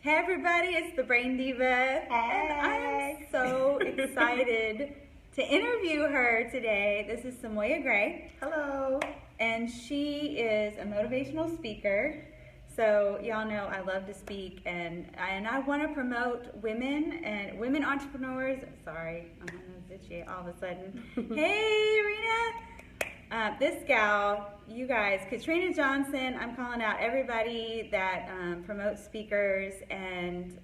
Hey everybody, it's the Brain Diva, and I'm so excited to interview her today. This is Samoya Gray. Hello. And she is a motivational speaker. So y'all know I love to speak, and I want to promote women and women entrepreneurs. Sorry, I'm gonna ditch you all of a sudden. Hey, Rena. This gal, you guys, Katrina Johnson, I'm calling out everybody that promotes speakers and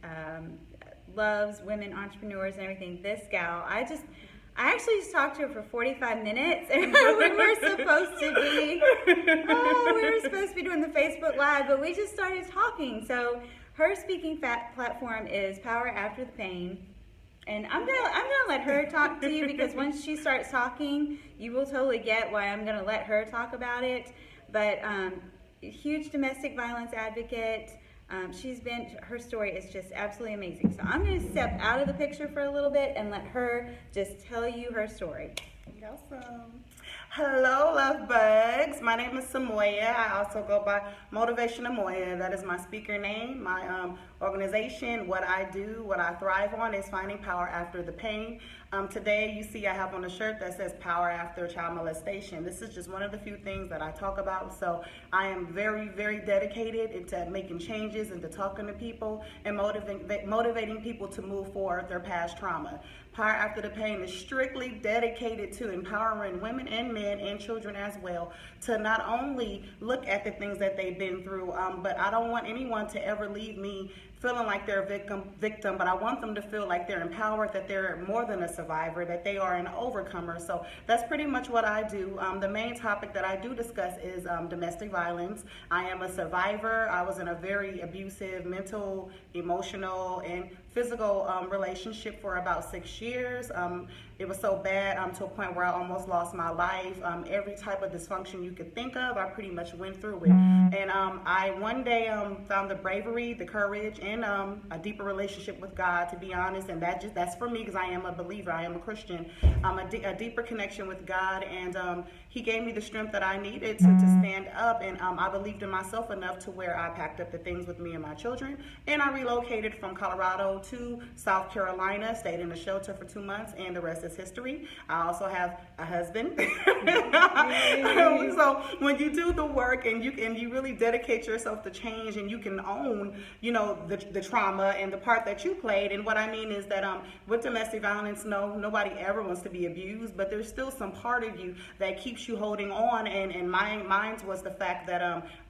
loves women entrepreneurs and everything. This gal, I actually just talked to her for 45 minutes, and we were supposed to be doing the Facebook Live, but we just started talking. So her speaking platform is Power After the Pain. And I'm gonna let her talk to you, because once she starts talking, you will totally get why I'm gonna let her talk about it. But huge domestic violence advocate. Her story is just absolutely amazing. So I'm gonna step out of the picture for a little bit and let her just tell you her story. Awesome. Hello, love bugs. My name is Samoya. I also go by Motivational Moya. That is my speaker name. My organization, what I do, what I thrive on is finding power after the pain. Today, you see I have on a shirt that says Power After Child Molestation. This is just one of the few things that I talk about. So I am very, very dedicated into making changes, into talking to people and motivating people to move forward their past trauma. Power After the Pain is strictly dedicated to empowering women and men and children as well to not only look at the things that they've been through, but I don't want anyone to ever leave me feeling like they're a victim, but I want them to feel like they're empowered, that they're more than a survivor, that they are an overcomer. So that's pretty much what I do. The main topic that I do discuss is domestic violence. I am a survivor. I was in a very abusive mental, emotional, and physical relationship for about 6 years. It was so bad to a point where I almost lost my life. Every type of dysfunction you could think of, I pretty much went through it. And I one day found the bravery, the courage, and a deeper relationship with God, to be honest. And that's for me, because I am a believer. I am a Christian. A deeper connection with God, and He gave me the strength that I needed to stand up. And I believed in myself enough to where I packed up the things with me and my children, and I relocated from Colorado to South Carolina, stayed in a shelter for 2 months, and the rest is history. I also have a husband. So when you do the work and you really dedicate yourself to change, and you can own, the trauma and the part that you played. And what I mean is that with domestic violence, nobody ever wants to be abused, but there's still some part of you that keeps you holding on. And mine was the fact that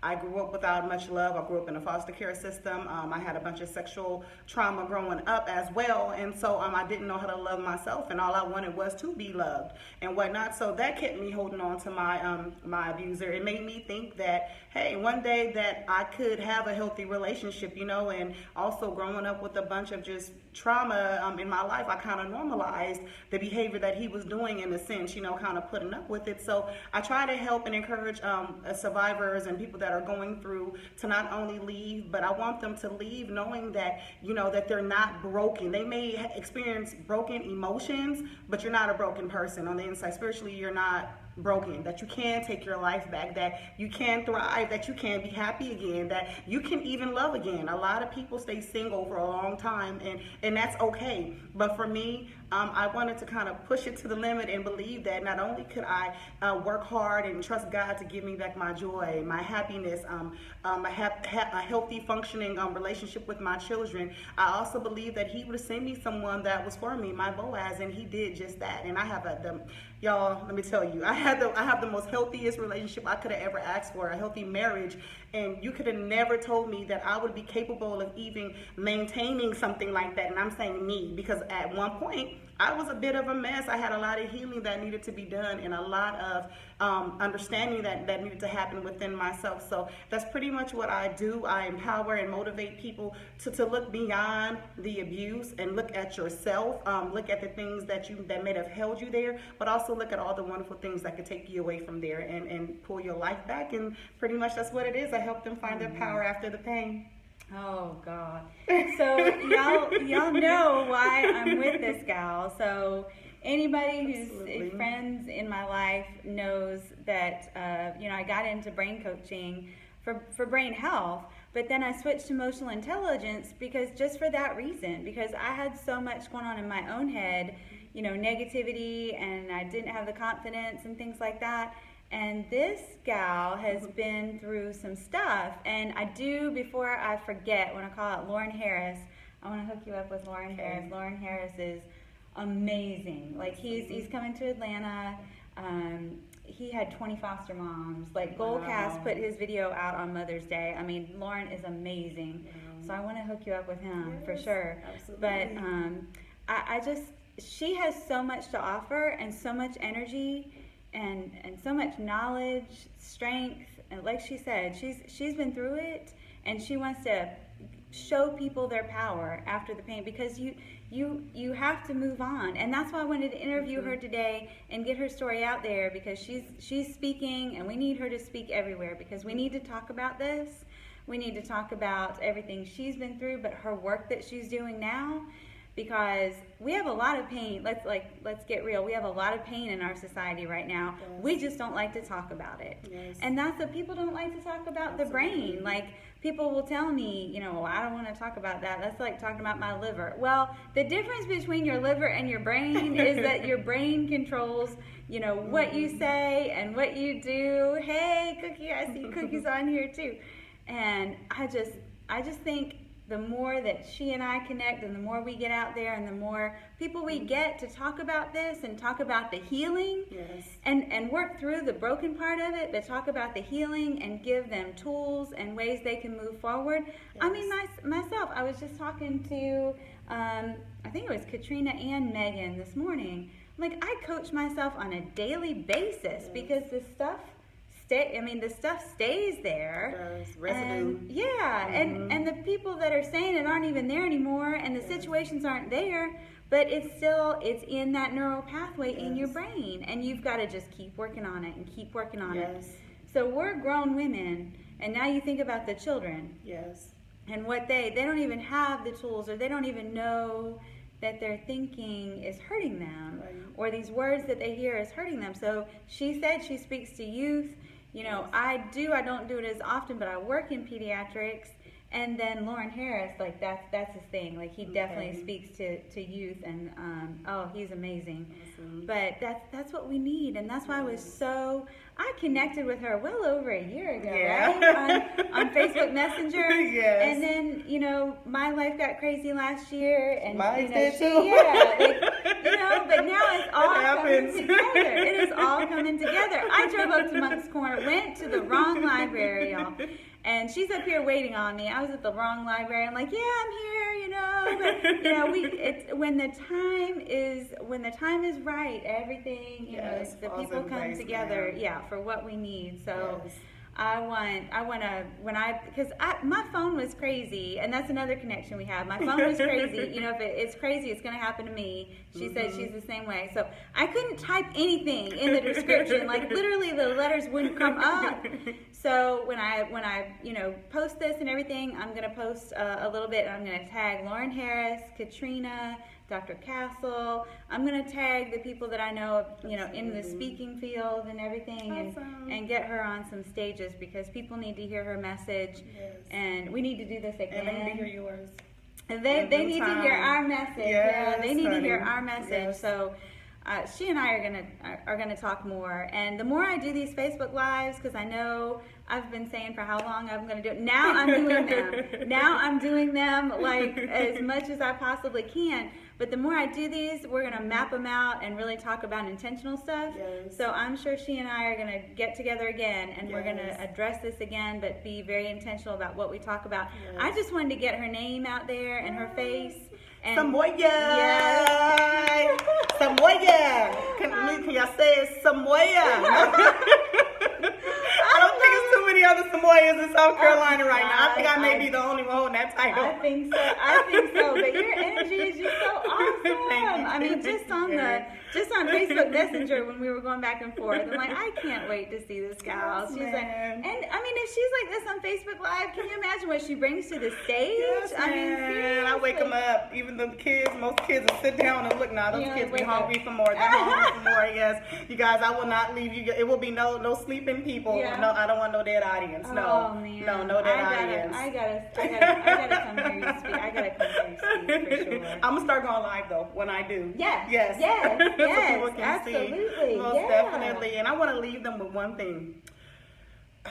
I grew up without much love. I grew up in a foster care system. I had a bunch of sexual trauma growing up as well, and so I didn't know how to love myself, and all I wanted was to be loved and whatnot. So that kept me holding on to my abuser. It made me think that, hey, one day that I could have a healthy relationship, and also growing up with a bunch of just trauma in my life, I kind of normalized the behavior that he was doing, in a sense, kind of putting up with it. So I try to help and encourage survivors and people that are going through to not only leave, but I want them to leave knowing that, that they're not broken. They may experience broken emotions, but you're not a broken person on the inside. Spiritually, you're not broken, that you can take your life back, that you can thrive, that you can be happy again, that you can even love again. A lot of people stay single for a long time, and that's okay. But for me, I wanted to kind of push it to the limit and believe that not only could I work hard and trust God to give me back my joy, my happiness, a healthy, functioning relationship with my children, I also believe that He would send me someone that was for me, my Boaz, and He did just that. And I have y'all, let me tell you, I have the most healthiest relationship I could have ever asked for, a healthy marriage, and you could have never told me that I would be capable of even maintaining something like that. And I'm saying me, because at one point I was a bit of a mess. I had a lot of healing that needed to be done, and a lot of understanding that needed to happen within myself. So that's pretty much what I do. I empower and motivate people to look beyond the abuse and look at yourself, look at the things that may have held you there, but also look at all the wonderful things that could take you away from there and pull your life back. And pretty much that's what it is. I help them find their power after the pain. Oh God! So y'all know why I'm with this gal. So anybody who's friends in my life knows that I got into brain coaching for brain health, But then I switched to emotional intelligence because just for that reason, because I had so much going on in my own head, you know, negativity, and I didn't have the confidence and things like that. And this gal has been through some stuff. And I do, before I forget, when I call out Lauren Harris, I want to hook you up with Lauren Harris. Lauren Harris is amazing. Like, he's coming to Atlanta. He had 20 foster moms. Like, Goldcast put his video out on Mother's Day. I mean, Lauren is amazing. So I want to hook you up with him for sure. Absolutely. But I just, she has so much to offer and so much energy and so much knowledge, strength. And like she said, she's been through it, and she wants to show people their power after the pain, because you have to move on. And that's why I wanted to interview her today and get her story out there, because she's speaking, and we need her to speak everywhere, because we need to talk about this. We need to talk about everything she's been through, but her work that she's doing now, because we have a lot of pain. Let's get real. We have a lot of pain in our society right now. Yes. We just don't like to talk about it. Yes. And that's what people don't like to talk about. The brain. Like, people will tell me, you know, I don't want to talk about that. That's like talking about my liver. Well, the difference between your liver and your brain is that your brain controls, you know, what you say and what you do. Hey, Cookie, I see Cookie's on here too. And I just think the more that she and I connect, and the more we get out there, and the more people we get to talk about this and talk about the healing, and work through the broken part of it, but talk about the healing and give them tools and ways they can move forward. I mean, myself, I was just talking to, I think it was Katrina and Megan this morning. Like, I coach myself on a daily basis because the stuff stays there. There's residue. And, and the people that are saying it aren't even there anymore, and the situations aren't there, but it's in that neural pathway in your brain, and you've got to just keep working on it and keep working on it. So we're grown women, and now you think about the children. And what they don't even have the tools, or they don't even know that their thinking is hurting them, or these words that they hear is hurting them. So she said she speaks to youth. You know, I don't do it as often, but I work in pediatrics. And then Lauren Harris, like, that's his thing. Like, he definitely speaks to youth, and he's amazing. But that's what we need, and that's why I connected with her well over a year ago, right? On Facebook Messenger. And then, you know, my life got crazy last year, and mine did too. you know, but now it's all coming together. It is all coming together. I drove up to Moncks Corner, went to the wrong library, y'all. And she's up here waiting on me. I was at the wrong library. I'm like, yeah, I'm here, you know. But, you know, when the time is right, everything, you know, the people come together, for what we need. So because my phone was crazy, and that's another connection we have. My phone was crazy. You know, if it's crazy, it's going to happen to me. She said she's the same way. So I couldn't type anything in the description. Like, literally, the letters wouldn't come up. So when I you know, post this and everything, I'm going to post a little bit. I'm going to tag Lauren Harris, Katrina, Dr. Castle. I'm going to tag the people that I know, you know, in the speaking field and everything, and get her on some stages, because people need to hear her message, and we need to do this again. And they need to hear yours. And they need to hear our message. They need to hear our message. So she and I are gonna talk more, and the more I do these Facebook Lives, because I know I've been saying for how long I'm gonna do it. Now I'm doing them. Now I'm doing them like as much as I possibly can. But the more I do these, we're gonna map them out and really talk about intentional stuff. So I'm sure she and I are gonna get together again, and we're gonna address this again, but be very intentional about what we talk about. I just wanted to get her name out there and her face. And Samoya! Samoya! Can y'all say it? Samoya! I don't think it's too many other Samoyas in South Carolina right now. I think I may be the only one holding that title. I think so. But your energy is just so awesome. I mean, just on Facebook Messenger when we were going back and forth, I'm like, I can't wait to see this gal. She's like, and I mean, if she's like this on Facebook Live, can you imagine what she brings to the stage? I mean, seriously. I wake them up. Even the kids, most kids will sit down and look. Now those kids be hungry for more. They're hungry for more. Yes, you guys, I will not leave you. It will be no sleeping people. No, I don't want no dead audience. No, Oh, man. no dead audience. I gotta come hear you speak. I gotta come hear you speak for sure. I'm gonna start going live though when I do. Yes. So people can Absolutely. see. Most definitely. And I want to leave them with one thing.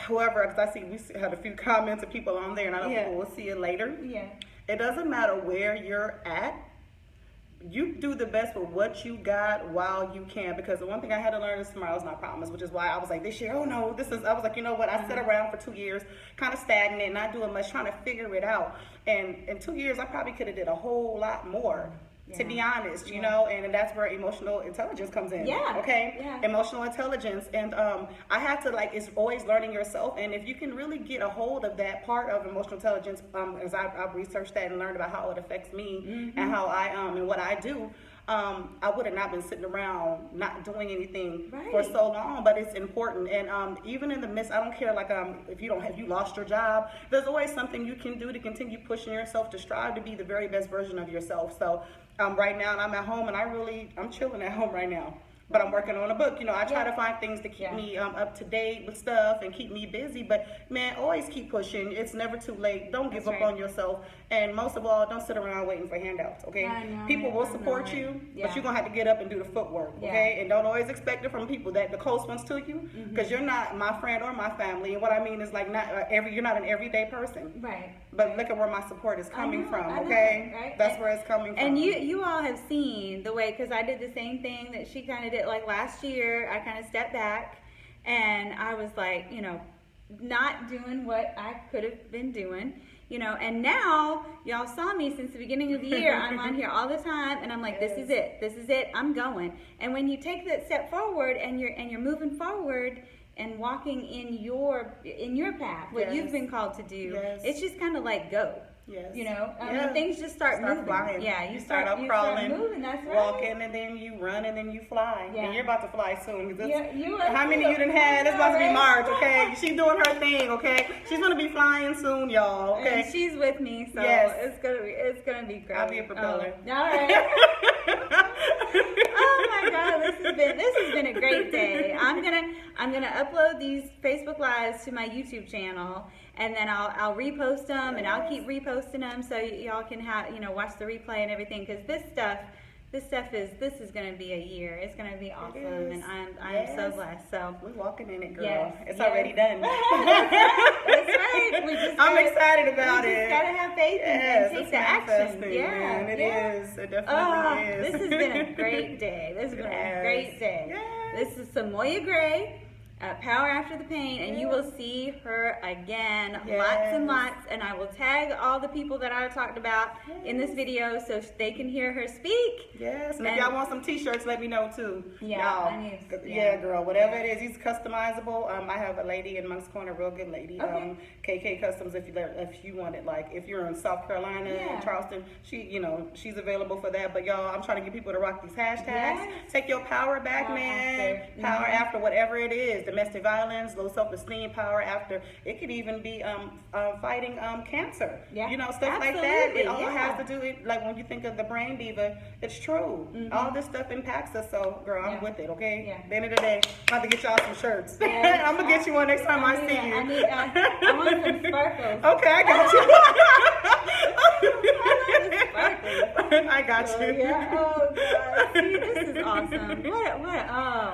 Whoever, because I see we had a few comments of people on there, and I know people will see it later. Yeah. It doesn't matter where you're at. You do the best with what you got while you can, because the one thing I had to learn is tomorrow's not promised, which is why I was like this year, I was like, you know what, I sat around for 2 years, kind of stagnant, not doing much, trying to figure it out. And in 2 years, I probably could have did a whole lot more. To be honest, you know, and that's where emotional intelligence comes in. Yeah. Okay. Yeah. Emotional intelligence, and I had to it's always learning yourself, and if you can really get a hold of that part of emotional intelligence, as I've researched that and learned about how it affects me and how I and what I do. I would have not been sitting around not doing anything for so long, but it's important. And even in the midst, I don't care if you lost your job, there's always something you can do to continue pushing yourself to strive to be the very best version of yourself. So right now, I'm at home, and I'm chilling at home right now. But I'm working on a book. You know, I try to find things to keep me up to date with stuff and keep me busy. But man, always keep pushing. It's never too late. Don't give up on yourself. And most of all, don't sit around waiting for handouts. Okay, people will support you, but you're gonna have to get up and do the footwork. Okay, and don't always expect it from people that the close ones to you, because you're not my friend or my family. And what I mean is you're not an everyday person. Right. But look at where my support is coming from. Okay, that's where it's coming from. And you all have seen the way, because I did the same thing that she kind of did. Like last year, I kind of stepped back, and I was like, not doing what I could have been doing, and now y'all saw me since the beginning of the year. I'm on here all the time, and I'm like, this is it, I'm going. And when you take that step forward and you're moving forward and walking in your path, what you've been called to do, it's just kind of like go. Yes. I mean, things just start moving. Flying. Yeah, you start up crawling, moving, that's right. walking, and then you run, and then you fly. Yeah. And you're about to fly soon. How many you done had? It's about to be March, okay? She's doing her thing, okay? She's gonna be flying soon, y'all. Okay. And she's with me, so it's gonna be great. I'll be a propeller. All right. Oh my God, this has been a great day. I'm gonna upload these Facebook Lives to my YouTube channel, and then I'll repost them, and I'll keep reposting them so y'all can watch the replay and everything, because this is gonna be a year. It's gonna be awesome, and I'm so blessed. So we're walking in it, girl. Yes, it's already done. That's right. I'm excited about it. We just gotta have faith and take the action. Yeah, it is. It definitely is. This has been a great day. This has been a great day. This is Samoya Gray. Power After the Pain, and you will see her again, lots and lots, and I will tag all the people that I talked about in this video so they can hear her speak. Yes, and if y'all want some t-shirts, let me know too. Yeah, girl, whatever it is, he's customizable. I have a lady in Monk's Corner, real good lady, KK Customs, if you want it, if you're in South Carolina and Charleston, she's available for that. But y'all, I'm trying to get people to rock these hashtags. Take your power back, man. Power after whatever it is. Domestic violence, low self-esteem, power after. It could even be fighting cancer. Stuff like that. It all has to do with, when you think of the brain diva, it's true. All this stuff impacts us. So, girl, I'm with it, okay? At the end of the day, I'm about to get y'all some shirts. I'm going to get you one next time I see you. I want some sparkles. Okay, I got you. I got you. Oh, God. See, this is awesome.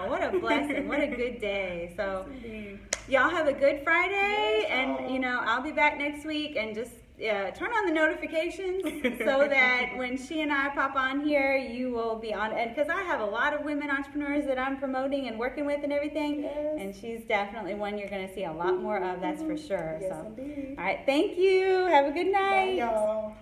What a blessing. What a good day. So y'all have a good Friday, and I'll be back next week, and just turn on the notifications so that when she and I pop on here, you will be on. And because I have a lot of women entrepreneurs that I'm promoting and working with and everything, and she's definitely one you're going to see a lot more of, that's for sure. Yes, indeed. All right, thank you. Have a good night. Bye, y'all.